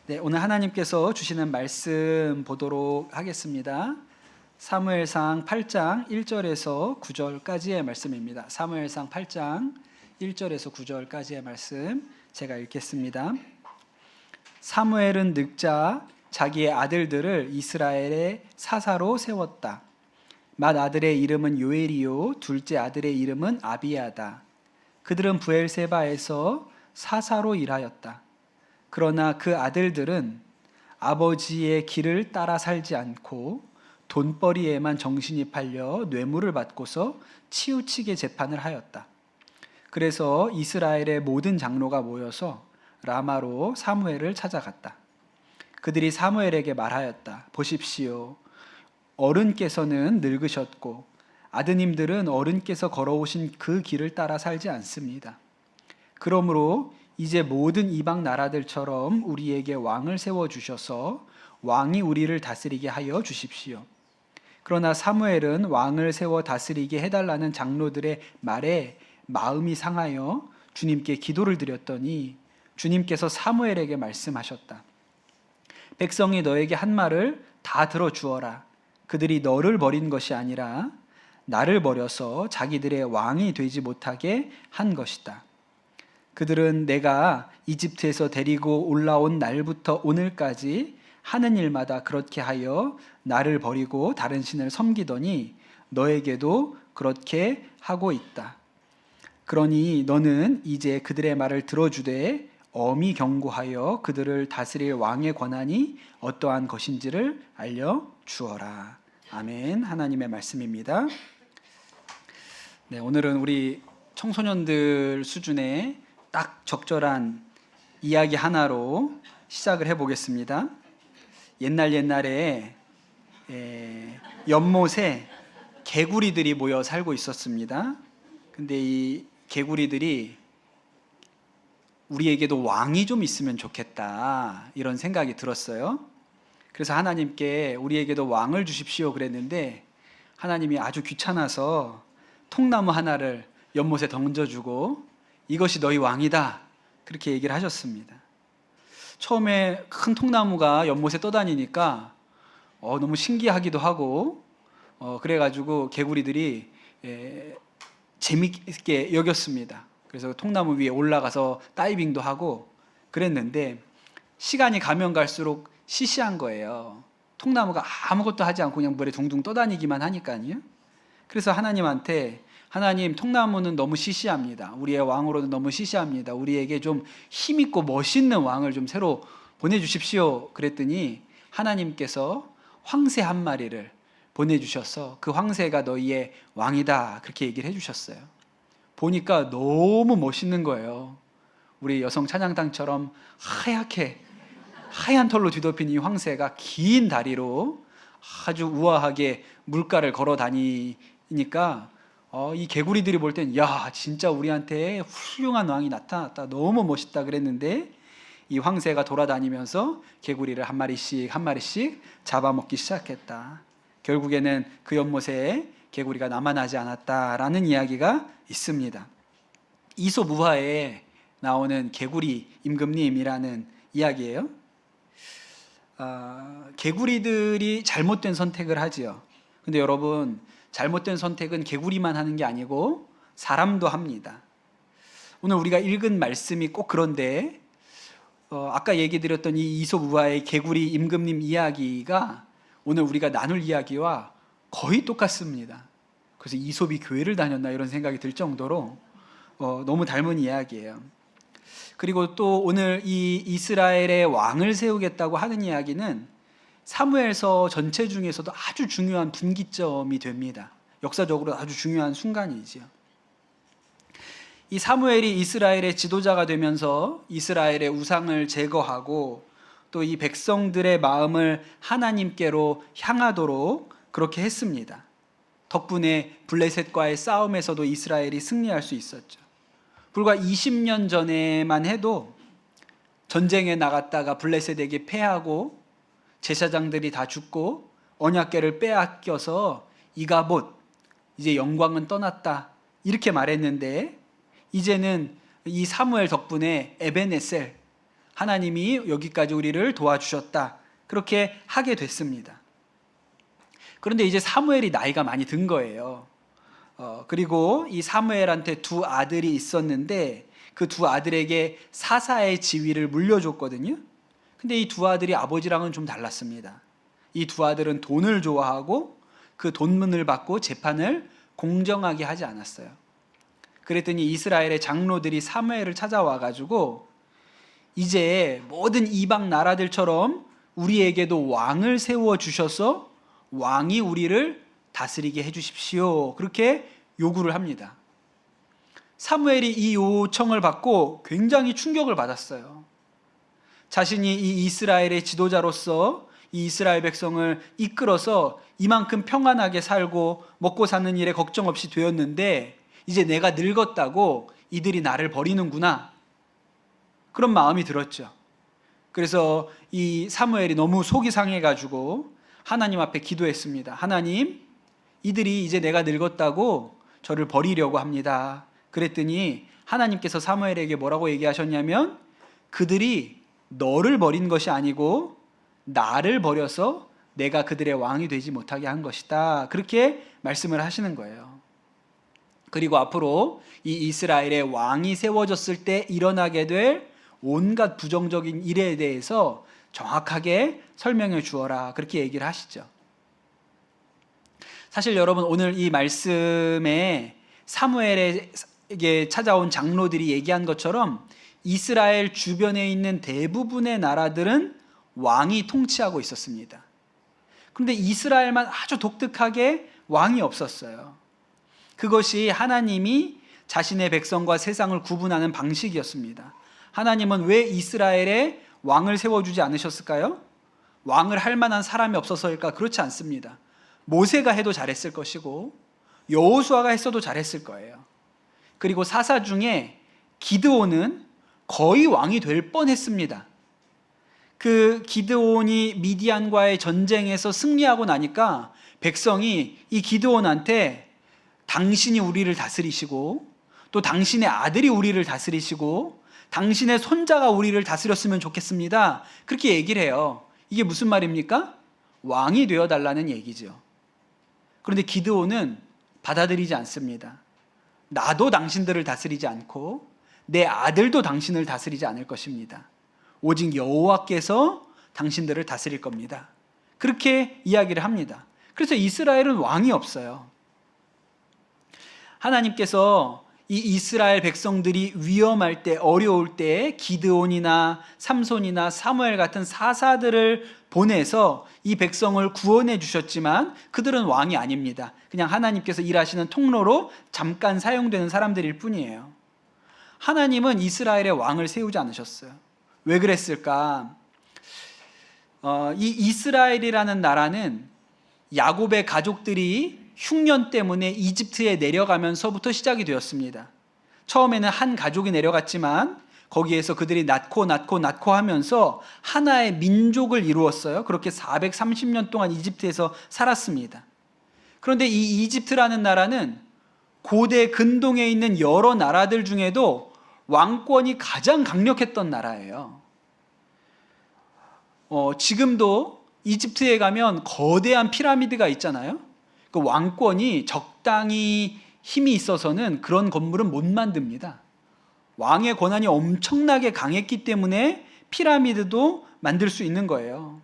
네, 오늘 하나님께서 주시는 말씀 보도록 하겠습니다. 사무엘상 8장 1절에서 9절까지의 말씀입니다. 사무엘상 8장 1절에서 9절까지의 말씀 제가 읽겠습니다. 사무엘은 늙자 자기의 아들들을 이스라엘의 사사로 세웠다. 맏 아들의 이름은 요엘이요 둘째 아들의 이름은 아비야다. 그들은 브엘세바에서 사사로 일하였다. 그러나 그 아들들은 아버지의 길을 따라 살지 않고 돈벌이에만 정신이 팔려 뇌물을 받고서 치우치게 재판을 하였다. 그래서 이스라엘의 모든 장로가 모여서 라마로 사무엘을 찾아갔다. 그들이 사무엘에게 말하였다. 보십시오. 어른께서는 늙으셨고 아드님들은 어른께서 걸어오신 그 길을 따라 살지 않습니다. 그러므로 이제 모든 이방 나라들처럼 우리에게 왕을 세워주셔서 왕이 우리를 다스리게 하여 주십시오. 그러나 사무엘은 왕을 세워 다스리게 해달라는 장로들의 말에 마음이 상하여 주님께 기도를 드렸더니 주님께서 사무엘에게 말씀하셨다. 백성이 너에게 한 말을 다 들어주어라. 그들이 너를 버린 것이 아니라 나를 버려서 자기들의 왕이 되지 못하게 한 것이다. 그들은 내가 이집트에서 데리고 올라온 날부터 오늘까지 하는 일마다 그렇게 하여 나를 버리고 다른 신을 섬기더니 너에게도 그렇게 하고 있다. 그러니 너는 이제 그들의 말을 들어주되 엄히 경고하여 그들을 다스릴 왕의 권한이 어떠한 것인지를 알려주어라. 아멘. 하나님의 말씀입니다. 네, 오늘은 우리 청소년들 수준의 딱 적절한 이야기 하나로 시작을 해보겠습니다. 옛날에 연못에 개구리들이 모여 살고 있었습니다. 근데 이 개구리들이 우리에게도 왕이 좀 있으면 좋겠다 이런 생각이 들었어요. 그래서 하나님께 우리에게도 왕을 주십시오 그랬는데 하나님이 아주 귀찮아서 통나무 하나를 연못에 던져주고 이것이 너희 왕이다 그렇게 얘기를 하셨습니다. 처음에 큰 통나무가 연못에 떠다니니까 너무 신기하기도 하고 그래가지고 개구리들이 재밌게 여겼습니다. 그래서 통나무 위에 올라가서 다이빙도 하고 그랬는데 시간이 가면 갈수록 시시한 거예요. 통나무가 아무것도 하지 않고 그냥 물에 둥둥 떠다니기만 하니까요. 그래서 하나님한테 하나님, 통나무는 너무 시시합니다. 우리의 왕으로는 너무 시시합니다. 우리에게 좀 힘있고 멋있는 왕을 좀 새로 보내주십시오. 그랬더니 하나님께서 황새 한 마리를 보내주셔서 그 황새가 너희의 왕이다 그렇게 얘기를 해주셨어요. 보니까 너무 멋있는 거예요. 우리 여성 찬양단처럼 하얀 털로 뒤덮인 이 황새가 긴 다리로 아주 우아하게 물가를 걸어 다니니까 이 개구리들이 볼 땐 야 진짜 우리한테 훌륭한 왕이 나타났다 너무 멋있다 그랬는데 이 황새가 돌아다니면서 개구리를 한 마리씩 잡아먹기 시작했다. 결국에는 그 연못에 개구리가 남아나지 않았다라는 이야기가 있습니다. 이솝 우화에 나오는 개구리 임금님이라는 이야기예요. 개구리들이 잘못된 선택을 하지요. 근데 여러분 잘못된 선택은 개구리만 하는 게 아니고 사람도 합니다. 오늘 우리가 읽은 말씀이 꼭 그런데 아까 얘기 드렸던 이 이솝 우화의 개구리 임금님 이야기가 오늘 우리가 나눌 이야기와 거의 똑같습니다. 그래서 이솝이 교회를 다녔나 이런 생각이 들 정도로 너무 닮은 이야기예요. 그리고 또 오늘 이 이스라엘의 왕을 세우겠다고 하는 이야기는 사무엘서 전체 중에서도 아주 중요한 분기점이 됩니다. 역사적으로 아주 중요한 순간이지요. 이 사무엘이 이스라엘의 지도자가 되면서 이스라엘의 우상을 제거하고 또 이 백성들의 마음을 하나님께로 향하도록 그렇게 했습니다. 덕분에 블레셋과의 싸움에서도 이스라엘이 승리할 수 있었죠. 불과 20년 전에만 해도 전쟁에 나갔다가 블레셋에게 패하고 제사장들이 다 죽고 언약궤를 빼앗겨서 이가봇 이제 영광은 떠났다 이렇게 말했는데 이제는 이 사무엘 덕분에 에벤에셀 하나님이 여기까지 우리를 도와주셨다. 그렇게 하게 됐습니다. 그런데 이제 사무엘이 나이가 많이 든 거예요. 그리고 이 사무엘한테 두 아들이 있었는데 그 두 아들에게 사사의 지위를 물려줬거든요. 근데 이 두 아들이 아버지랑은 좀 달랐습니다. 이 두 아들은 돈을 좋아하고 그 돈문을 받고 재판을 공정하게 하지 않았어요. 그랬더니 이스라엘의 장로들이 사무엘을 찾아와 가지고 이제 모든 이방 나라들처럼 우리에게도 왕을 세워 주셔서 왕이 우리를 다스리게 해 주십시오. 그렇게 요구를 합니다. 사무엘이 이 요청을 받고 굉장히 충격을 받았어요. 자신이 이 이스라엘의 지도자로서 이 이스라엘 백성을 이끌어서 이만큼 평안하게 살고 먹고 사는 일에 걱정 없이 되었는데 이제 내가 늙었다고 이들이 나를 버리는구나. 그런 마음이 들었죠. 그래서 이 사무엘이 너무 속이 상해가지고 하나님 앞에 기도했습니다. 하나님, 이들이 이제 내가 늙었다고 저를 버리려고 합니다. 그랬더니 하나님께서 사무엘에게 뭐라고 얘기하셨냐면 그들이 너를 버린 것이 아니고 나를 버려서 내가 그들의 왕이 되지 못하게 한 것이다. 그렇게 말씀을 하시는 거예요. 그리고 앞으로 이 이스라엘의 왕이 세워졌을 때 일어나게 될 온갖 부정적인 일에 대해서 정확하게 설명해 주어라. 그렇게 얘기를 하시죠. 사실 여러분 오늘 이 말씀에 사무엘에게 찾아온 장로들이 얘기한 것처럼 이스라엘 주변에 있는 대부분의 나라들은 왕이 통치하고 있었습니다. 그런데 이스라엘만 아주 독특하게 왕이 없었어요. 그것이 하나님이 자신의 백성과 세상을 구분하는 방식이었습니다. 하나님은 왜 이스라엘에 왕을 세워주지 않으셨을까요? 왕을 할 만한 사람이 없어서일까? 그렇지 않습니다. 모세가 해도 잘했을 것이고 여호수아가 했어도 잘했을 거예요. 그리고 사사 중에 기드온은 거의 왕이 될 뻔했습니다. 그 기드온이 미디안과의 전쟁에서 승리하고 나니까 백성이 이 기드온한테 당신이 우리를 다스리시고 또 당신의 아들이 우리를 다스리시고 당신의 손자가 우리를 다스렸으면 좋겠습니다. 그렇게 얘기를 해요. 이게 무슨 말입니까? 왕이 되어달라는 얘기죠. 그런데 기드온은 받아들이지 않습니다. 나도 당신들을 다스리지 않고 내 아들도 당신을 다스리지 않을 것입니다. 오직 여호와께서 당신들을 다스릴 겁니다. 그렇게 이야기를 합니다. 그래서 이스라엘은 왕이 없어요. 하나님께서 이 이스라엘 백성들이 위험할 때, 어려울 때 기드온이나 삼손이나 사무엘 같은 사사들을 보내서 이 백성을 구원해 주셨지만 그들은 왕이 아닙니다. 그냥 하나님께서 일하시는 통로로 잠깐 사용되는 사람들일 뿐이에요. 하나님은 이스라엘의 왕을 세우지 않으셨어요. 왜 그랬을까? 이 이스라엘이라는 나라는 야곱의 가족들이 흉년 때문에 이집트에 내려가면서부터 시작이 되었습니다. 처음에는 한 가족이 내려갔지만 거기에서 그들이 낳고 하면서 하나의 민족을 이루었어요. 그렇게 430년 동안 이집트에서 살았습니다. 그런데 이 이집트라는 나라는 고대 근동에 있는 여러 나라들 중에도 왕권이 가장 강력했던 나라예요. 지금도 이집트에 가면 거대한 피라미드가 있잖아요. 그 왕권이 적당히 힘이 있어서는 그런 건물은 못 만듭니다. 왕의 권한이 엄청나게 강했기 때문에 피라미드도 만들 수 있는 거예요.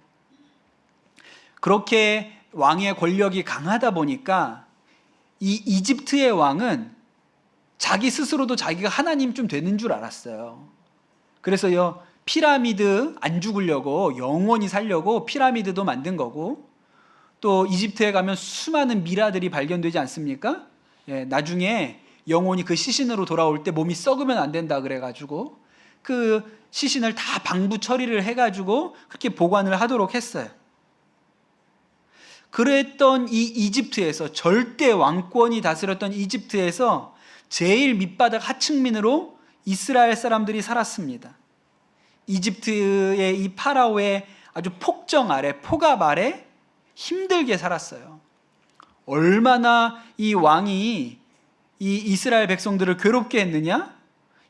그렇게 왕의 권력이 강하다 보니까 이 이집트의 왕은 자기 스스로도 자기가 하나님 좀 되는 줄 알았어요. 그래서요, 피라미드 안 죽으려고 영원히 살려고 피라미드도 만든 거고, 또 이집트에 가면 수많은 미라들이 발견되지 않습니까? 예, 나중에 영혼이 그 시신으로 돌아올 때 몸이 썩으면 안 된다 그래가지고 그 시신을 다 방부 처리를 해가지고 그렇게 보관을 하도록 했어요. 그랬던 이 이집트에서, 절대 왕권이 다스렸던 이집트에서 제일 밑바닥 하층민으로 이스라엘 사람들이 살았습니다. 이집트의 이 파라오의 아주 폭정 아래, 폭압 아래 힘들게 살았어요. 얼마나 이 왕이 이 이스라엘 백성들을 괴롭게 했느냐?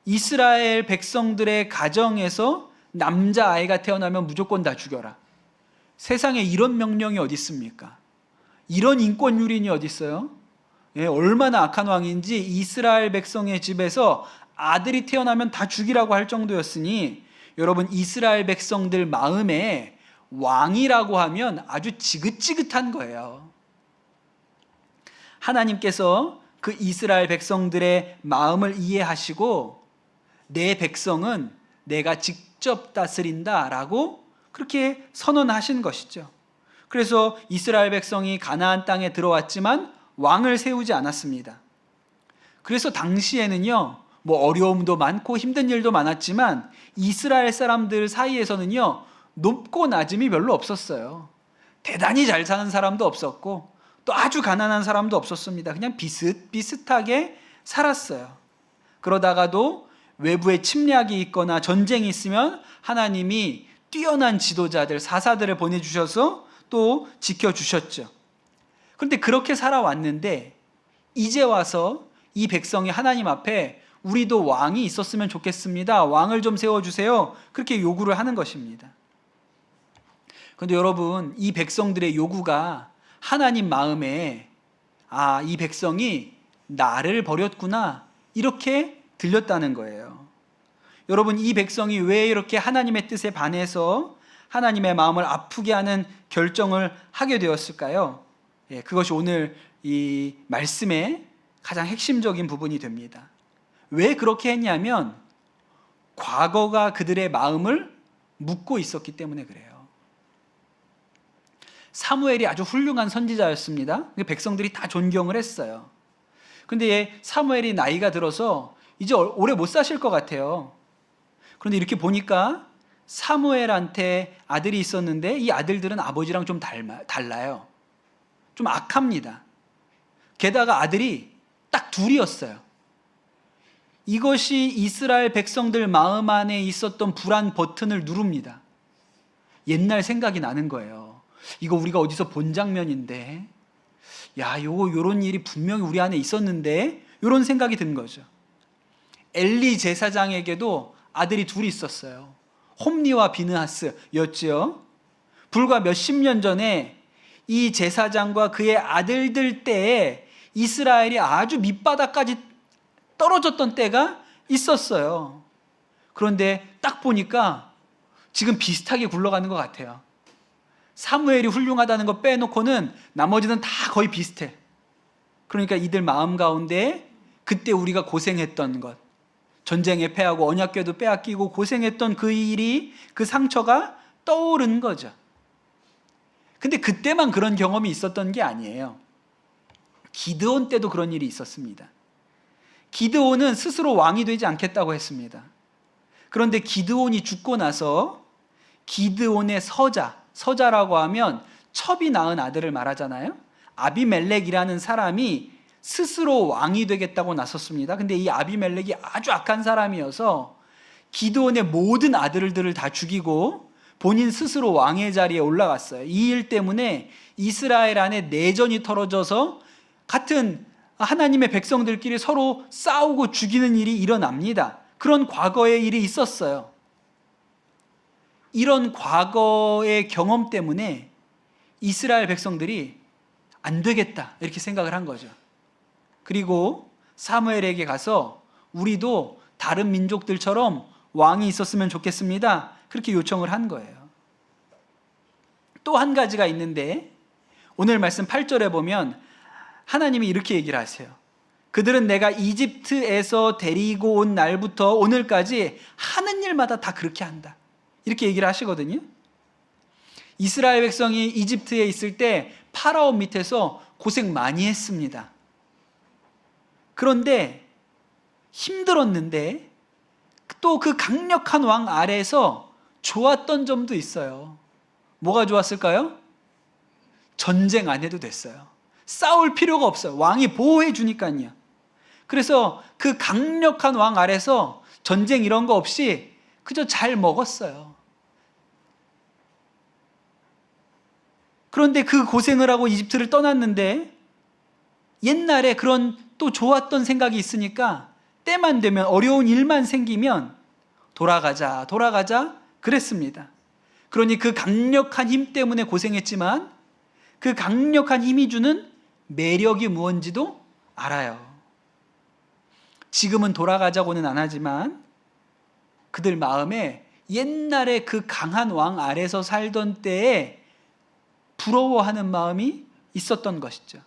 이스라엘 백성들의 가정에서 남자아이가 태어나면 무조건 다 죽여라. 세상에 이런 명령이 어디 있습니까? 이런 인권유린이 어디 있어요? 예, 얼마나 악한 왕인지 이스라엘 백성의 집에서 아들이 태어나면 다 죽이라고 할 정도였으니 여러분, 이스라엘 백성들 마음에 왕이라고 하면 아주 지긋지긋한 거예요. 하나님께서 그 이스라엘 백성들의 마음을 이해하시고 내 백성은 내가 직접 다스린다 라고 그렇게 선언하신 것이죠. 그래서 이스라엘 백성이 가나안 땅에 들어왔지만 왕을 세우지 않았습니다. 그래서 당시에는요, 뭐 어려움도 많고 힘든 일도 많았지만 이스라엘 사람들 사이에서는요, 높고 낮음이 별로 없었어요. 대단히 잘 사는 사람도 없었고 또 아주 가난한 사람도 없었습니다. 그냥 비슷비슷하게 살았어요. 그러다가도 외부에 침략이 있거나 전쟁이 있으면 하나님이 뛰어난 지도자들, 사사들을 보내주셔서 또 지켜주셨죠. 그런데 그렇게 살아왔는데 이제 와서 이 백성이 하나님 앞에 우리도 왕이 있었으면 좋겠습니다. 왕을 좀 세워주세요. 그렇게 요구를 하는 것입니다. 그런데 여러분, 이 백성들의 요구가 하나님 마음에 이 백성이 나를 버렸구나 이렇게 들렸다는 거예요. 여러분, 이 백성이 왜 이렇게 하나님의 뜻에 반해서 하나님의 마음을 아프게 하는 결정을 하게 되었을까요? 그것이 오늘 이 말씀의 가장 핵심적인 부분이 됩니다. 왜 그렇게 했냐면 과거가 그들의 마음을 묶고 있었기 때문에 그래요. 사무엘이 아주 훌륭한 선지자였습니다. 백성들이 다 존경을 했어요. 그런데 사무엘이 나이가 들어서 이제 오래 못 사실 것 같아요. 그런데 이렇게 보니까 사무엘한테 아들이 있었는데 이 아들들은 아버지랑 좀 달라요. 좀 악합니다. 게다가 아들이 딱 둘이었어요. 이것이 이스라엘 백성들 마음 안에 있었던 불안 버튼을 누릅니다. 옛날 생각이 나는 거예요. 이거 우리가 어디서 본 장면인데, 요런 일이 분명히 우리 안에 있었는데, 요런 생각이 든 거죠. 엘리 제사장에게도 아들이 둘이 있었어요. 홈리와 비느하스였지요. 불과 몇십 년 전에 이 제사장과 그의 아들들 때에 이스라엘이 아주 밑바닥까지 떨어졌던 때가 있었어요. 그런데 딱 보니까 지금 비슷하게 굴러가는 것 같아요. 사무엘이 훌륭하다는 거 빼놓고는 나머지는 다 거의 비슷해. 그러니까 이들 마음 가운데 그때 우리가 고생했던 것, 전쟁에 패하고 언약궤도 빼앗기고 고생했던 그 일이, 그 상처가 떠오른 거죠. 근데 그때만 그런 경험이 있었던 게 아니에요. 기드온 때도 그런 일이 있었습니다. 기드온은 스스로 왕이 되지 않겠다고 했습니다. 그런데 기드온이 죽고 나서 기드온의 서자라고 하면 첩이 낳은 아들을 말하잖아요. 아비멜렉이라는 사람이 스스로 왕이 되겠다고 나섰습니다. 근데 이 아비멜렉이 아주 악한 사람이어서 기드온의 모든 아들들을 다 죽이고 본인 스스로 왕의 자리에 올라갔어요. 이 일 때문에 이스라엘 안에 내전이 벌어져서 같은 하나님의 백성들끼리 서로 싸우고 죽이는 일이 일어납니다. 그런 과거의 일이 있었어요. 이런 과거의 경험 때문에 이스라엘 백성들이 안 되겠다 이렇게 생각을 한 거죠. 그리고 사무엘에게 가서 우리도 다른 민족들처럼 왕이 있었으면 좋겠습니다. 그렇게 요청을 한 거예요. 또 한 가지가 있는데 오늘 말씀 8절에 보면 하나님이 이렇게 얘기를 하세요. 그들은 내가 이집트에서 데리고 온 날부터 오늘까지 하는 일마다 다 그렇게 한다. 이렇게 얘기를 하시거든요. 이스라엘 백성이 이집트에 있을 때 파라온 밑에서 고생 많이 했습니다. 그런데 힘들었는데 또 그 강력한 왕 아래에서 좋았던 점도 있어요. 뭐가 좋았을까요? 전쟁 안 해도 됐어요. 싸울 필요가 없어요. 왕이 보호해 주니까요. 그래서 그 강력한 왕 아래서 전쟁 이런 거 없이 그저 잘 먹었어요. 그런데 그 고생을 하고 이집트를 떠났는데 옛날에 그런 또 좋았던 생각이 있으니까 때만 되면 어려운 일만 생기면 돌아가자 그랬습니다. 그러니 그 강력한 힘 때문에 고생했지만 그 강력한 힘이 주는 매력이 무언지도 알아요. 지금은 돌아가자고는 안 하지만 그들 마음에 옛날에 그 강한 왕 아래서 살던 때에 부러워하는 마음이 있었던 것이죠.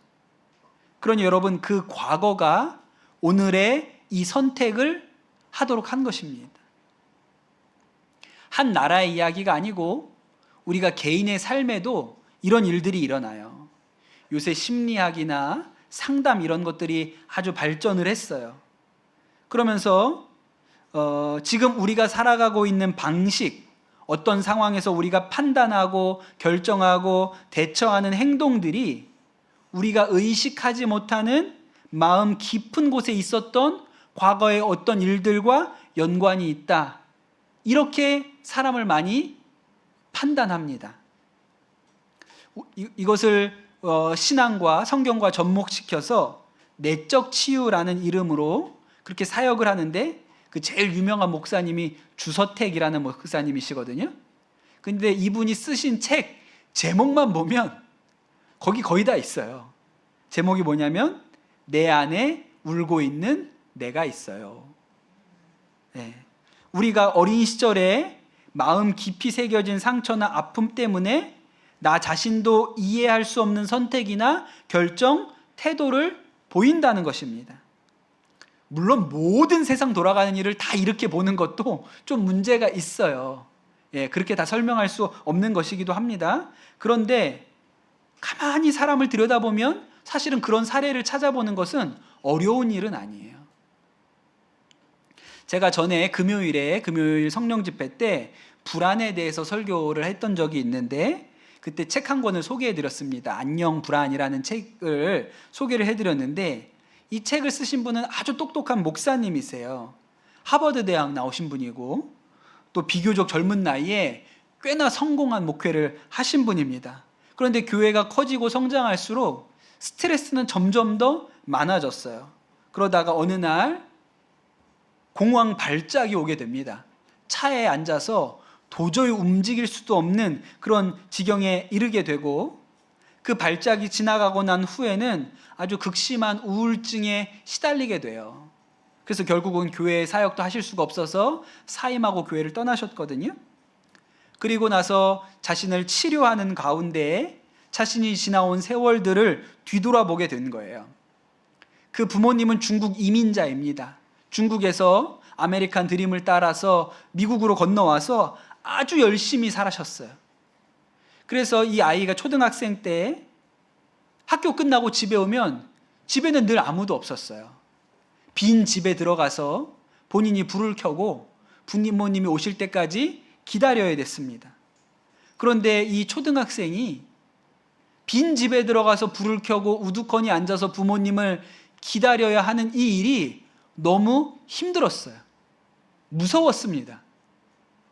그러니 여러분, 그 과거가 오늘의 이 선택을 하도록 한 것입니다. 한 나라의 이야기가 아니고 우리가 개인의 삶에도 이런 일들이 일어나요. 요새 심리학이나 상담 이런 것들이 아주 발전을 했어요. 그러면서 지금 우리가 살아가고 있는 방식, 어떤 상황에서 우리가 판단하고 결정하고 대처하는 행동들이 우리가 의식하지 못하는 마음 깊은 곳에 있었던 과거의 어떤 일들과 연관이 있다. 이렇게 사람을 많이 판단합니다. 이것을 신앙과 성경과 접목시켜서 내적 치유라는 이름으로 그렇게 사역을 하는데, 그 제일 유명한 목사님이 주서택이라는 목사님이시거든요. 근데 이분이 쓰신 책 제목만 보면 거기 거의 다 있어요. 제목이 뭐냐면 내 안에 울고 있는 내가 있어요. 네. 우리가 어린 시절에 마음 깊이 새겨진 상처나 아픔 때문에 나 자신도 이해할 수 없는 선택이나 결정, 태도를 보인다는 것입니다. 물론 모든 세상 돌아가는 일을 다 이렇게 보는 것도 좀 문제가 있어요. 그렇게 다 설명할 수 없는 것이기도 합니다. 그런데 가만히 사람을 들여다보면 사실은 그런 사례를 찾아보는 것은 어려운 일은 아니에요. 제가 전에 금요일 성령 집회 때 불안에 대해서 설교를 했던 적이 있는데, 그때 책 한 권을 소개해 드렸습니다. 안녕 불안이라는 책을 소개를 해 드렸는데, 이 책을 쓰신 분은 아주 똑똑한 목사님이세요. 하버드 대학 나오신 분이고 또 비교적 젊은 나이에 꽤나 성공한 목회를 하신 분입니다. 그런데 교회가 커지고 성장할수록 스트레스는 점점 더 많아졌어요. 그러다가 어느 날 공황 발작이 오게 됩니다. 차에 앉아서 도저히 움직일 수도 없는 그런 지경에 이르게 되고, 그 발작이 지나가고 난 후에는 아주 극심한 우울증에 시달리게 돼요. 그래서 결국은 교회 사역도 하실 수가 없어서 사임하고 교회를 떠나셨거든요. 그리고 나서 자신을 치료하는 가운데 자신이 지나온 세월들을 뒤돌아보게 된 거예요. 그 부모님은 중국 이민자입니다. 중국에서 아메리칸 드림을 따라서 미국으로 건너와서 아주 열심히 살아셨어요. 그래서 이 아이가 초등학생 때 학교 끝나고 집에 오면 집에는 늘 아무도 없었어요. 빈 집에 들어가서 본인이 불을 켜고 부모님이 오실 때까지 기다려야 됐습니다. 그런데 이 초등학생이 빈 집에 들어가서 불을 켜고 우두커니 앉아서 부모님을 기다려야 하는 이 일이 너무 힘들었어요. 무서웠습니다.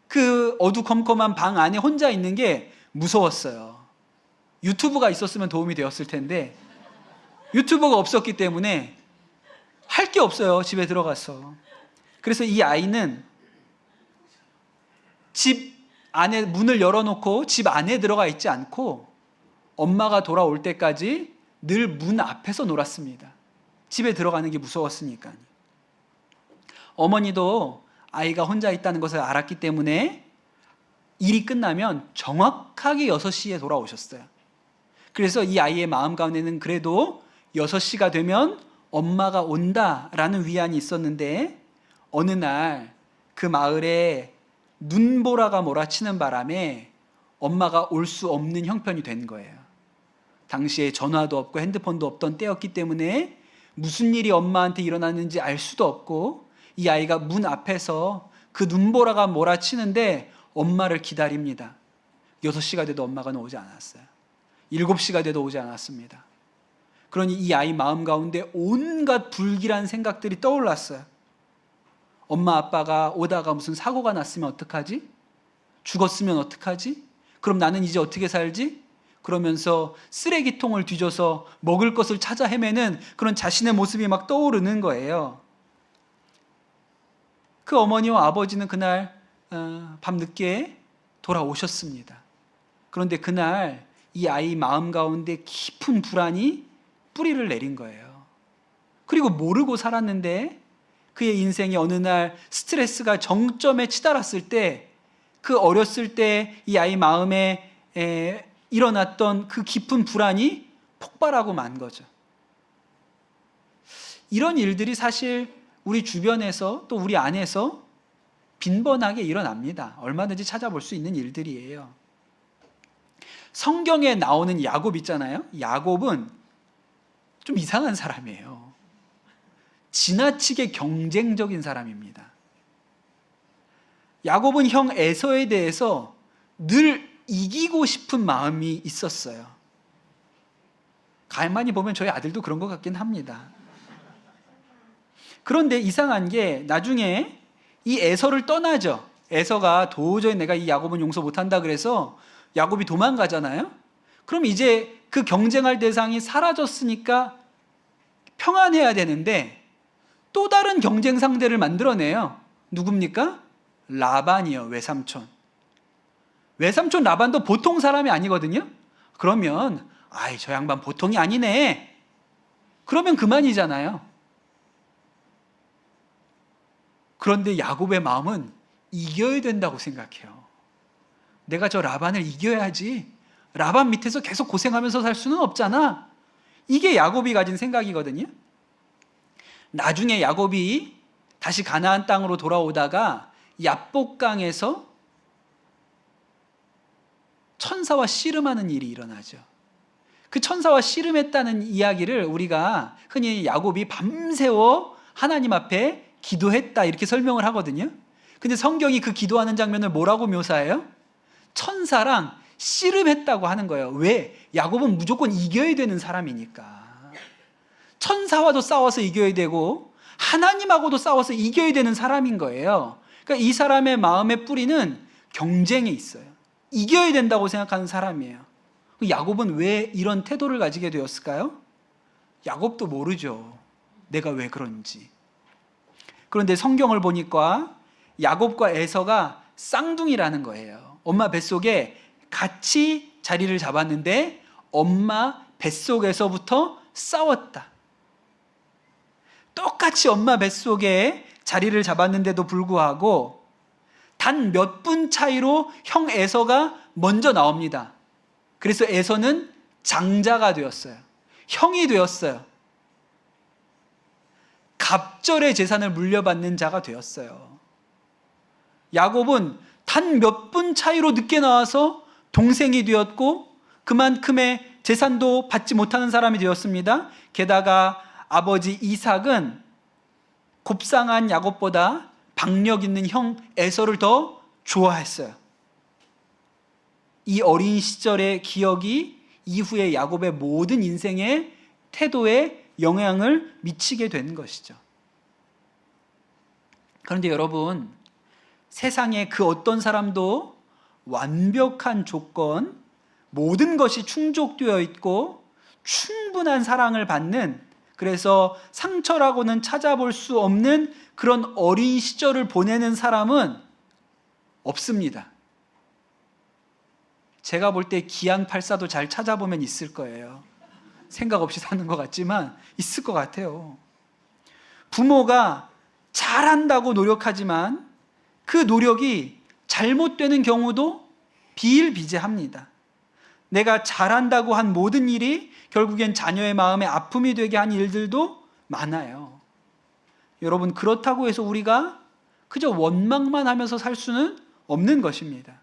그 어두컴컴한 방 안에 혼자 있는 게 무서웠어요. 유튜브가 있었으면 도움이 되었을 텐데 유튜브가 없었기 때문에 할 게 없어요. 집에 들어가서. 그래서 이 아이는 집 안에 문을 열어놓고 집 안에 들어가 있지 않고 엄마가 돌아올 때까지 늘 문 앞에서 놀았습니다. 집에 들어가는 게 무서웠으니까요. 어머니도 아이가 혼자 있다는 것을 알았기 때문에 일이 끝나면 정확하게 6시에 돌아오셨어요. 그래서 이 아이의 마음 가운데는 그래도 6시가 되면 엄마가 온다라는 위안이 있었는데, 어느 날 그 마을에 눈보라가 몰아치는 바람에 엄마가 올 수 없는 형편이 된 거예요. 당시에 전화도 없고 핸드폰도 없던 때였기 때문에 무슨 일이 엄마한테 일어났는지 알 수도 없고, 이 아이가 문 앞에서 그 눈보라가 몰아치는데 엄마를 기다립니다. 6시가 돼도 엄마가 오지 않았어요. 7시가 돼도 오지 않았습니다. 그러니 이 아이 마음 가운데 온갖 불길한 생각들이 떠올랐어요. 엄마 아빠가 오다가 무슨 사고가 났으면 어떡하지? 죽었으면 어떡하지? 그럼 나는 이제 어떻게 살지? 그러면서 쓰레기통을 뒤져서 먹을 것을 찾아 헤매는 그런 자신의 모습이 막 떠오르는 거예요. 그 어머니와 아버지는 그날 밤늦게 돌아오셨습니다. 그런데 그날 이 아이 마음 가운데 깊은 불안이 뿌리를 내린 거예요. 그리고 모르고 살았는데 그의 인생이 어느 날 스트레스가 정점에 치달았을 때 그 어렸을 때 이 아이 마음에 일어났던 그 깊은 불안이 폭발하고 만 거죠. 이런 일들이 사실 우리 주변에서 또 우리 안에서 빈번하게 일어납니다. 얼마든지 찾아볼 수 있는 일들이에요. 성경에 나오는 야곱 있잖아요. 야곱은 좀 이상한 사람이에요. 지나치게 경쟁적인 사람입니다. 야곱은 형 에서에 대해서 늘 이기고 싶은 마음이 있었어요. 가만히 보면 저희 아들도 그런 것 같긴 합니다. 그런데 이상한 게 나중에 이 에서를 떠나죠. 에서가 도저히 내가 이 야곱은 용서 못한다 그래서 야곱이 도망가잖아요. 그럼 이제 그 경쟁할 대상이 사라졌으니까 평안해야 되는데 또 다른 경쟁 상대를 만들어내요. 누굽니까? 라반이요. 외삼촌. 외삼촌 라반도 보통 사람이 아니거든요. 그러면 저 양반 보통이 아니네. 그러면 그만이잖아요. 그런데 야곱의 마음은 이겨야 된다고 생각해요. 내가 저 라반을 이겨야지. 라반 밑에서 계속 고생하면서 살 수는 없잖아. 이게 야곱이 가진 생각이거든요. 나중에 야곱이 다시 가나안 땅으로 돌아오다가 야복강에서 천사와 씨름하는 일이 일어나죠. 그 천사와 씨름했다는 이야기를 우리가 흔히 야곱이 밤새워 하나님 앞에 기도했다 이렇게 설명을 하거든요. 근데 성경이 그 기도하는 장면을 뭐라고 묘사해요? 천사랑 씨름했다고 하는 거예요. 왜? 야곱은 무조건 이겨야 되는 사람이니까. 천사와도 싸워서 이겨야 되고 하나님하고도 싸워서 이겨야 되는 사람인 거예요. 그러니까 이 사람의 마음의 뿌리는 경쟁에 있어요. 이겨야 된다고 생각하는 사람이에요. 야곱은 왜 이런 태도를 가지게 되었을까요? 야곱도 모르죠. 내가 왜 그런지. 그런데 성경을 보니까 야곱과 에서가 쌍둥이라는 거예요. 엄마 뱃속에 같이 자리를 잡았는데 엄마 뱃속에서부터 싸웠다. 똑같이 엄마 뱃속에 자리를 잡았는데도 불구하고 단 몇 분 차이로 형 에서가 먼저 나옵니다. 그래서 에서는 장자가 되었어요. 형이 되었어요. 갑절의 재산을 물려받는 자가 되었어요. 야곱은 단 몇 분 차이로 늦게 나와서 동생이 되었고 그만큼의 재산도 받지 못하는 사람이 되었습니다. 게다가 아버지 이삭은 곱상한 야곱보다 박력 있는 형 에서를 더 좋아했어요. 이 어린 시절의 기억이 이후에 야곱의 모든 인생의 태도에 영향을 미치게 된 것이죠. 그런데 여러분, 세상에 그 어떤 사람도 완벽한 조건, 모든 것이 충족되어 있고 충분한 사랑을 받는, 그래서 상처라고는 찾아볼 수 없는 그런 어린 시절을 보내는 사람은 없습니다. 제가 볼 때 기안84도 잘 찾아보면 있을 거예요. 생각 없이 사는 것 같지만 있을 것 같아요. 부모가 잘한다고 노력하지만 그 노력이 잘못되는 경우도 비일비재합니다. 내가 잘한다고 한 모든 일이 결국엔 자녀의 마음에 아픔이 되게 한 일들도 많아요. 여러분, 그렇다고 해서 우리가 그저 원망만 하면서 살 수는 없는 것입니다.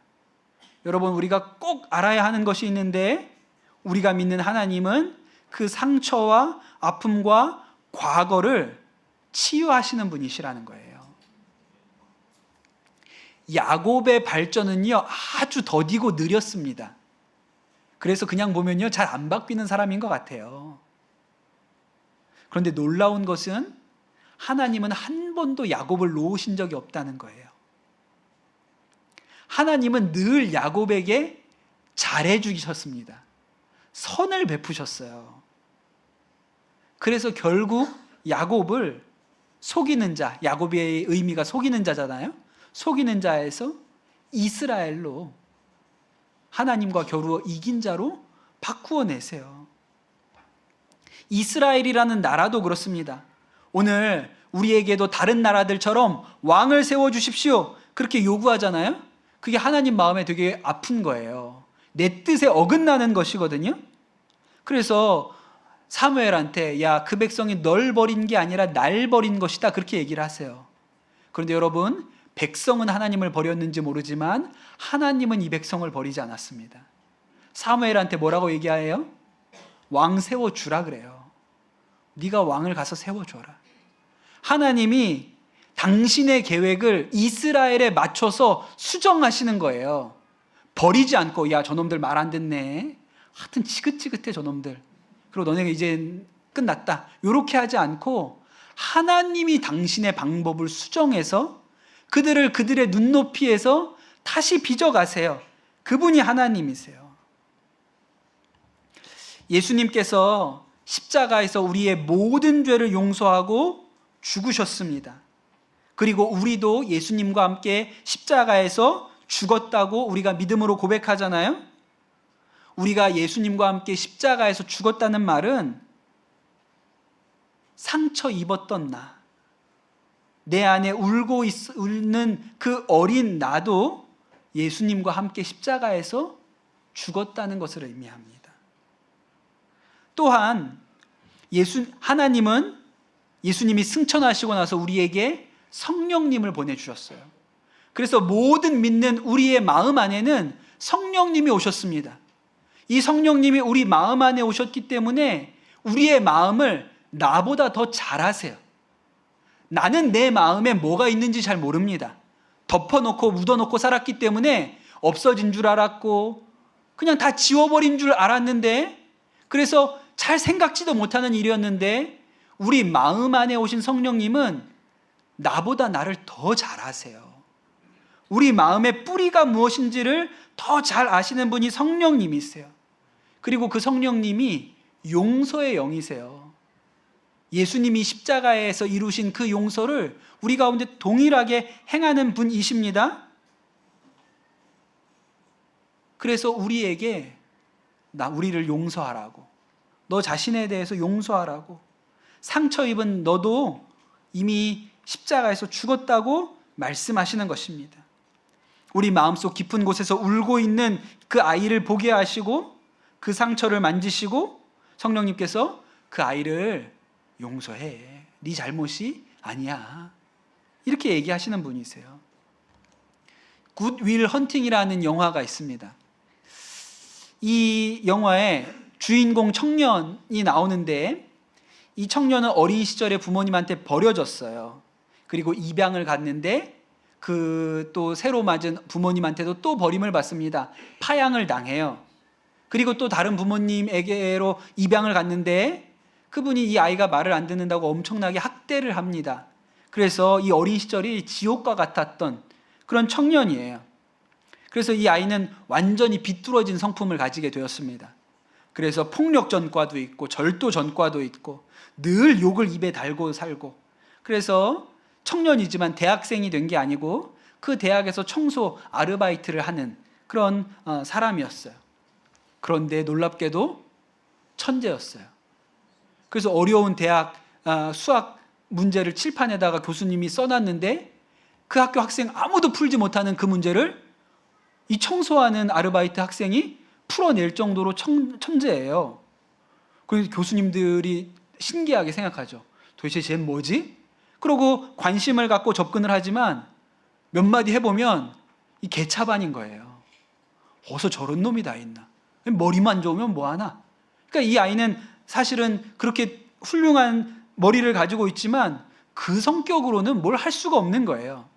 여러분, 우리가 꼭 알아야 하는 것이 있는데, 우리가 믿는 하나님은 그 상처와 아픔과 과거를 치유하시는 분이시라는 거예요. 야곱의 발전은요, 아주 더디고 느렸습니다. 그래서 그냥 보면요, 잘 안 바뀌는 사람인 것 같아요. 그런데 놀라운 것은 하나님은 한 번도 야곱을 놓으신 적이 없다는 거예요. 하나님은 늘 야곱에게 잘해 주셨습니다. 선을 베푸셨어요. 그래서 결국 야곱을 속이는 자, 야곱의 의미가 속이는 자잖아요. 속이는 자에서 이스라엘로, 하나님과 겨루어 이긴 자로 바꾸어 내세요. 이스라엘이라는 나라도 그렇습니다. 오늘 우리에게도 다른 나라들처럼 왕을 세워주십시오, 그렇게 요구하잖아요. 그게 하나님 마음에 되게 아픈 거예요. 내 뜻에 어긋나는 것이거든요. 그래서 사무엘한테 야, 그 백성이 널 버린 게 아니라 날 버린 것이다, 그렇게 얘기를 하세요. 그런데 여러분, 백성은 하나님을 버렸는지 모르지만 하나님은 이 백성을 버리지 않았습니다. 사무엘한테 뭐라고 얘기해요? 왕 세워주라 그래요. 네가 왕을 가서 세워줘라. 하나님이 당신의 계획을 이스라엘에 맞춰서 수정하시는 거예요. 버리지 않고 야, 저놈들 말 안 듣네, 하여튼 지긋지긋해 저놈들, 그리고 너네가 이제 끝났다, 이렇게 하지 않고 하나님이 당신의 방법을 수정해서 그들을 그들의 눈높이에서 다시 빚어가세요. 그분이 하나님이세요. 예수님께서 십자가에서 우리의 모든 죄를 용서하고 죽으셨습니다. 그리고 우리도 예수님과 함께 십자가에서 죽었다고 우리가 믿음으로 고백하잖아요. 우리가 예수님과 함께 십자가에서 죽었다는 말은 상처 입었던 나, 내 안에 울고 있는 그 어린 나도 예수님과 함께 십자가에서 죽었다는 것을 의미합니다. 또한 하나님은 예수님이 승천하시고 나서 우리에게 성령님을 보내주셨어요. 그래서 모든 믿는 우리의 마음 안에는 성령님이 오셨습니다. 이 성령님이 우리 마음 안에 오셨기 때문에 우리의 마음을 나보다 더 잘 아세요. 나는 내 마음에 뭐가 있는지 잘 모릅니다. 덮어놓고 묻어놓고 살았기 때문에 없어진 줄 알았고 그냥 다 지워버린 줄 알았는데, 그래서 잘 생각지도 못하는 일이었는데 우리 마음 안에 오신 성령님은 나보다 나를 더 잘 아세요. 우리 마음의 뿌리가 무엇인지를 더 잘 아시는 분이 성령님이세요. 그리고 그 성령님이 용서의 영이세요. 예수님이 십자가에서 이루신 그 용서를 우리 가운데 동일하게 행하는 분이십니다. 그래서 우리에게 우리를 용서하라고, 너 자신에 대해서 용서하라고, 상처 입은 너도 이미 십자가에서 죽었다고 말씀하시는 것입니다. 우리 마음속 깊은 곳에서 울고 있는 그 아이를 보게 하시고 그 상처를 만지시고 성령님께서 그 아이를 용서해, 네 잘못이 아니야, 이렇게 얘기하시는 분이세요. 굿 윌 헌팅이라는 영화가 있습니다. 이 영화에 주인공 청년이 나오는데, 이 청년은 어린 시절에 부모님한테 버려졌어요. 그리고 입양을 갔는데 그 또 새로 맞은 부모님한테도 또 버림을 받습니다. 파양을 당해요. 그리고 또 다른 부모님에게로 입양을 갔는데 그분이 이 아이가 말을 안 듣는다고 엄청나게 학대를 합니다. 그래서 이 어린 시절이 지옥과 같았던 그런 청년이에요. 그래서 이 아이는 완전히 비뚤어진 성품을 가지게 되었습니다. 그래서 폭력 전과도 있고 절도 전과도 있고 늘 욕을 입에 달고 살고, 그래서 청년이지만 대학생이 된 게 아니고 그 대학에서 청소 아르바이트를 하는 그런 사람이었어요. 그런데 놀랍게도 천재였어요. 그래서 어려운 대학 수학 문제를 칠판에다가 교수님이 써놨는데 그 학교 학생 아무도 풀지 못하는 그 문제를 이 청소하는 아르바이트 학생이 풀어낼 정도로 천재예요. 그래서 교수님들이 신기하게 생각하죠. 도대체 쟤는 뭐지? 그러고 관심을 갖고 접근을 하지만 몇 마디 해보면 이 개차반인 거예요. 어디서 저런 놈이 다 있나? 머리만 좋으면 뭐하나? 그러니까 이 아이는 사실은 그렇게 훌륭한 머리를 가지고 있지만 그 성격으로는 뭘 할 수가 없는 거예요.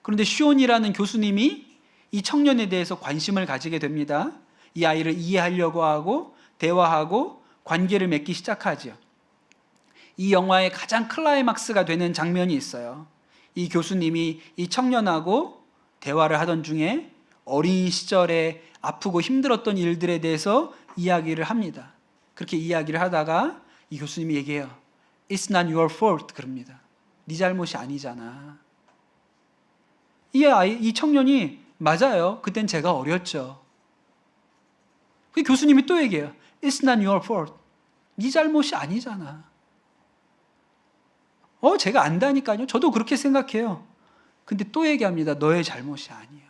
그런데 시온이라는 교수님이 이 청년에 대해서 관심을 가지게 됩니다. 이 아이를 이해하려고 하고 대화하고 관계를 맺기 시작하죠. 이 영화의 가장 클라이막스가 되는 장면이 있어요. 이 교수님이 이 청년하고 대화를 하던 중에 어린 시절에 아프고 힘들었던 일들에 대해서 이야기를 합니다. 그렇게 이야기를 하다가 이 교수님이 얘기해요. It's not your fault, 그럽니다. 네 잘못이 아니잖아. 이 청년이 맞아요. 그땐 제가 어렸죠. 그 교수님이 또 얘기해요. It's not your fault. 네 잘못이 아니잖아. 제가 안다니까요. 저도 그렇게 생각해요. 근데 또 얘기합니다. 너의 잘못이 아니야.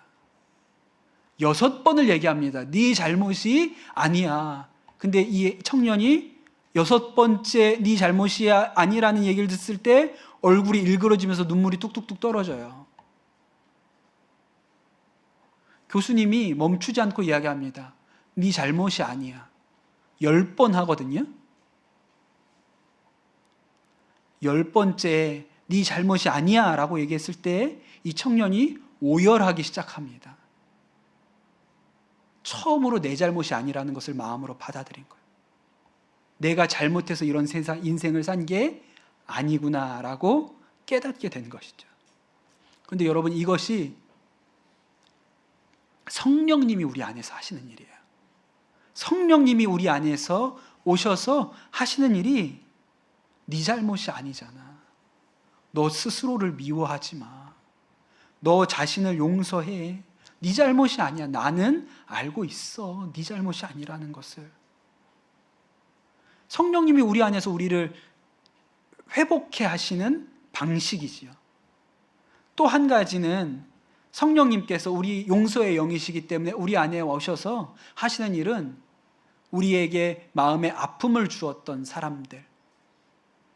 6번을 얘기합니다. 네 잘못이 아니야. 근데 이 청년이 6번째 네 잘못이 아니라는 얘기를 듣을 때 얼굴이 일그러지면서 눈물이 뚝뚝뚝 떨어져요. 교수님이 멈추지 않고 이야기합니다. 네 잘못이 아니야. 10번 하거든요. 10번째 네 잘못이 아니야 라고 얘기했을 때 이 청년이 오열하기 시작합니다. 처음으로 내 잘못이 아니라는 것을 마음으로 받아들인 거예요. 내가 잘못해서 이런 인생을 산 게 아니구나라고 깨닫게 된 것이죠. 그런데 여러분, 이것이 성령님이 우리 안에서 하시는 일이에요. 성령님이 우리 안에서 오셔서 하시는 일이 네 잘못이 아니잖아. 너 스스로를 미워하지 마. 너 자신을 용서해. 네 잘못이 아니야. 나는 알고 있어. 네 잘못이 아니라는 것을. 성령님이 우리 안에서 우리를 회복해 하시는 방식이지요. 또 한 가지는 성령님께서 우리 용서의 영이시기 때문에 우리 안에 오셔서 하시는 일은 우리에게 마음의 아픔을 주었던 사람들,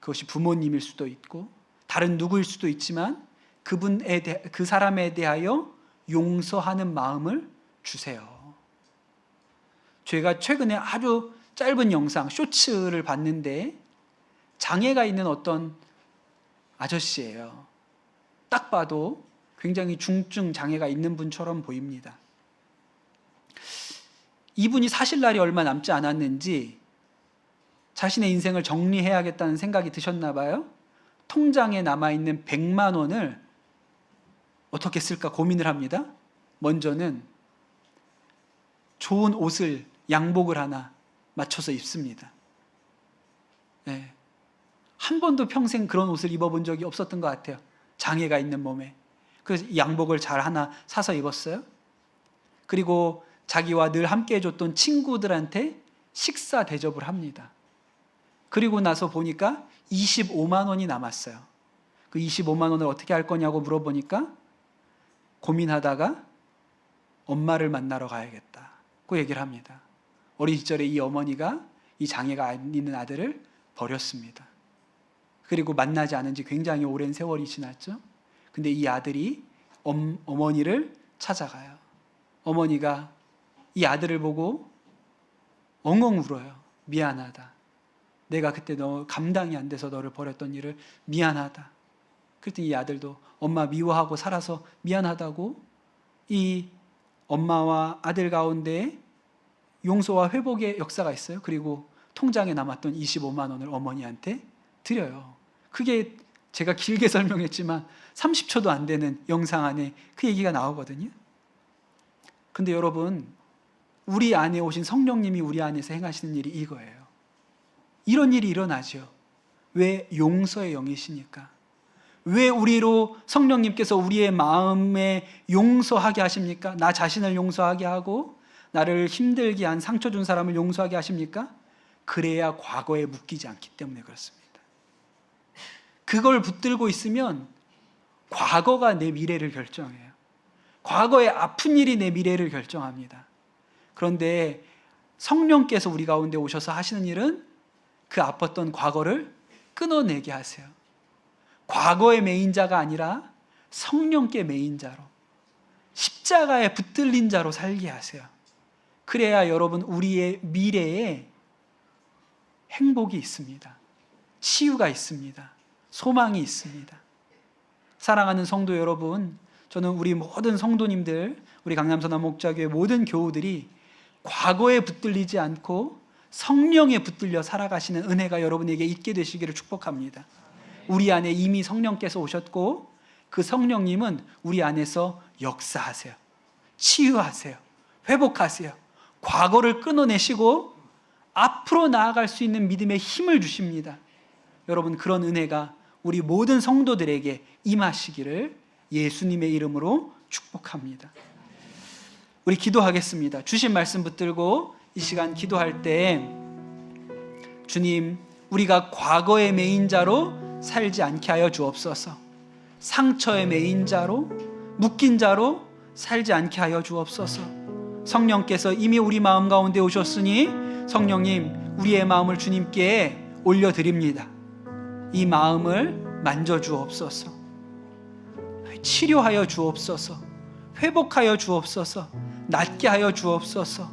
그것이 부모님일 수도 있고 다른 누구일 수도 있지만 그 사람에 대하여 용서하는 마음을 주세요. 제가 최근에 아주 짧은 영상, 쇼츠를 봤는데 장애가 있는 어떤 아저씨예요. 딱 봐도 굉장히 중증 장애가 있는 분처럼 보입니다. 이분이 사실 날이 얼마 남지 않았는지 자신의 인생을 정리해야겠다는 생각이 드셨나 봐요. 통장에 남아있는 100만 원을 어떻게 쓸까 고민을 합니다. 먼저는 좋은 옷을, 양복을 하나 맞춰서 입습니다. 네. 한 번도 평생 그런 옷을 입어본 적이 없었던 것 같아요. 장애가 있는 몸에. 그래서 양복을 잘 하나 사서 입었어요. 그리고 자기와 늘 함께 해줬던 친구들한테 식사 대접을 합니다. 그리고 나서 보니까 25만 원이 남았어요. 그 25만 원을 어떻게 할 거냐고 물어보니까 고민하다가 엄마를 만나러 가야겠다고 얘기를 합니다. 어린 시절에 이 어머니가 이 장애가 있는 아들을 버렸습니다. 그리고 만나지 않은 지 굉장히 오랜 세월이 지났죠. 근데 이 아들이 어머니를 찾아가요. 어머니가 이 아들을 보고 엉엉 울어요. 미안하다. 내가 그때 너 감당이 안 돼서 너를 버렸던 일을 미안하다. 그랬더니 이 아들도 엄마 미워하고 살아서 미안하다고 이 엄마와 아들 가운데 용서와 회복의 역사가 있어요. 그리고 통장에 남았던 25만 원을 어머니한테 드려요. 그게 제가 길게 설명했지만 30초도 안 되는 영상 안에 그 얘기가 나오거든요. 근데 여러분, 우리 안에 오신 성령님이 우리 안에서 행하시는 일이 이거예요. 이런 일이 일어나죠. 왜? 용서의 영이시니까. 왜 우리로 성령님께서 우리의 마음에 용서하게 하십니까? 나 자신을 용서하게 하고 나를 힘들게 한 상처 준 사람을 용서하게 하십니까? 그래야 과거에 묶이지 않기 때문에 그렇습니다. 그걸 붙들고 있으면 과거가 내 미래를 결정해요. 과거의 아픈 일이 내 미래를 결정합니다. 그런데 성령께서 우리 가운데 오셔서 하시는 일은 그 아팠던 과거를 끊어내게 하세요. 과거의 메인자가 아니라 성령께 메인자로, 십자가에 붙들린 자로 살게 하세요. 그래야 여러분, 우리의 미래에 행복이 있습니다. 치유가 있습니다. 소망이 있습니다. 사랑하는 성도 여러분, 저는 우리 모든 성도님들, 우리 강남선한 목자교회 모든 교우들이 과거에 붙들리지 않고 성령에 붙들려 살아가시는 은혜가 여러분에게 있게 되시기를 축복합니다. 우리 안에 이미 성령께서 오셨고 그 성령님은 우리 안에서 역사하세요. 치유하세요. 회복하세요. 과거를 끊어내시고 앞으로 나아갈 수 있는 믿음의 힘을 주십니다. 여러분, 그런 은혜가 우리 모든 성도들에게 임하시기를 예수님의 이름으로 축복합니다. 우리 기도하겠습니다. 주신 말씀 붙들고 이 시간 기도할 때 주님, 우리가 과거의 매인 자로 살지 않게 하여 주옵소서. 상처의 매인 자로, 묶인 자로 살지 않게 하여 주옵소서. 성령께서 이미 우리 마음 가운데 오셨으니 성령님, 우리의 마음을 주님께 올려드립니다. 이 마음을 만져주옵소서. 치료하여 주옵소서. 회복하여 주옵소서. 낫게 하여 주옵소서.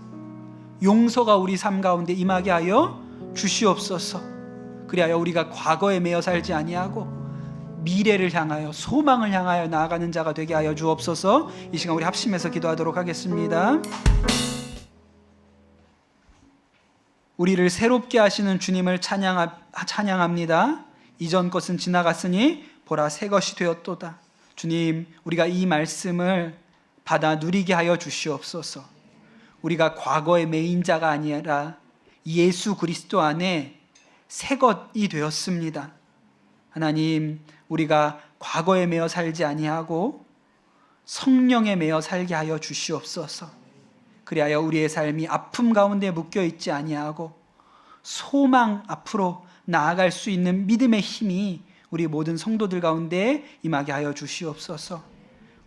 용서가 우리 삶 가운데 임하게 하여 주시옵소서. 그리하여 우리가 과거에 매여 살지 아니하고 미래를 향하여, 소망을 향하여 나아가는 자가 되게 하여 주옵소서. 이 시간 우리 합심해서 기도하도록 하겠습니다. 우리를 새롭게 하시는 주님을 찬양합니다. 이전 것은 지나갔으니 보라 새 것이 되었도다. 주님, 우리가 이 말씀을 받아 누리게 하여 주시옵소서. 우리가 과거의 매인 자가 아니라 예수 그리스도 안에 새 것이 되었습니다. 하나님, 우리가 과거에 매여 살지 아니하고 성령에 매여 살게 하여 주시옵소서. 그리하여 우리의 삶이 아픔 가운데 묶여 있지 아니하고 소망 앞으로 나아갈 수 있는 믿음의 힘이 우리 모든 성도들 가운데 임하게 하여 주시옵소서.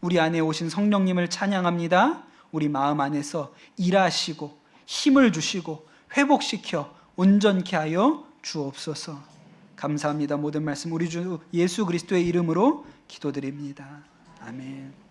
우리 안에 오신 성령님을 찬양합니다. 우리 마음 안에서 일하시고 힘을 주시고 회복시켜 온전케 하여 주옵소서. 감사합니다. 모든 말씀 우리 주 예수 그리스도의 이름으로 기도드립니다. 아멘.